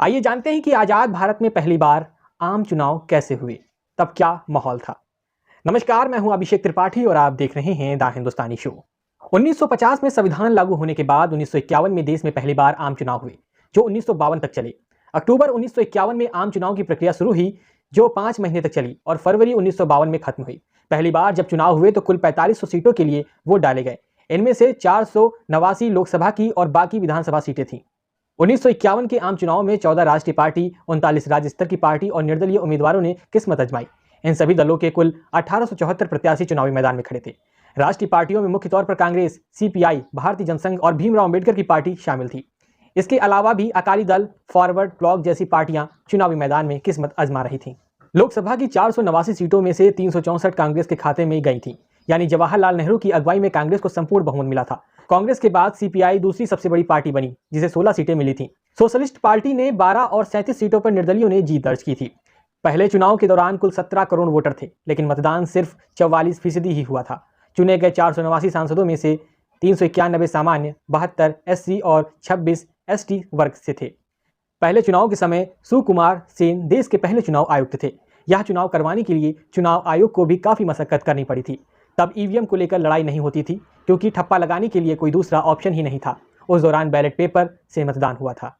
आइए जानते हैं कि आज़ाद भारत में पहली बार आम चुनाव कैसे हुए, तब क्या माहौल था। नमस्कार, मैं हूं अभिषेक त्रिपाठी और आप देख रहे हैं द हिंदुस्तानी शो। 1950 में संविधान लागू होने के बाद 1951 में देश में पहली बार आम चुनाव हुए, जो 1952 तक चले। अक्टूबर 1951 में आम चुनाव की प्रक्रिया शुरू हुई, जो 5 महीने तक चली और फरवरी 1952 में खत्म हुई। पहली बार जब चुनाव हुए तो कुल 4500 सीटों के लिए वोट डाले गए। इनमें से 489 लोकसभा की और बाकी विधानसभा सीटें थीं। 1951 के आम चुनाव में 14 राष्ट्रीय पार्टी, 39 राज्य स्तर की पार्टी और निर्दलीय उम्मीदवारों ने किस्मत आजमाई। इन सभी दलों के कुल 1874 प्रत्याशी चुनावी मैदान में खड़े थे। राष्ट्रीय पार्टियों में मुख्य तौर पर कांग्रेस, सीपीआई, भारतीय जनसंघ और भीमराव अंबेडकर की पार्टी शामिल थी। इसके अलावा भी अकाली दल, फॉरवर्ड ब्लॉक जैसी पार्टियां चुनावी मैदान में किस्मत आजमा रही थीं। लोकसभा की 489 सीटों में से 364 कांग्रेस के खाते में गई थी, यानी जवाहरलाल नेहरू की अगुवाई में कांग्रेस को संपूर्ण बहुमत मिला था। कांग्रेस के बाद सीपीआई दूसरी सबसे बड़ी पार्टी बनी, जिसे 16 सीटें मिली थीं। सोशलिस्ट पार्टी ने 12 और 37 सीटों पर निर्दलीयों ने जीत दर्ज की थी। पहले चुनाव के दौरान कुल 17 करोड़ वोटर थे, लेकिन मतदान सिर्फ 44% ही हुआ था। चुने गए 489 सांसदों में से 391 सामान्य, 72 एससी और 26 एसटी वर्ग से थे। पहले चुनाव के समय सुकुमार सेन देश के पहले चुनाव आयुक्त थे। यह चुनाव करवाने के लिए चुनाव आयोग को भी काफी मशक्कत करनी पड़ी थी। तब ईवीएम को लेकर लड़ाई नहीं होती थी, क्योंकि ठप्पा लगाने के लिए कोई दूसरा ऑप्शन ही नहीं था। उस दौरान बैलेट पेपर से मतदान हुआ था।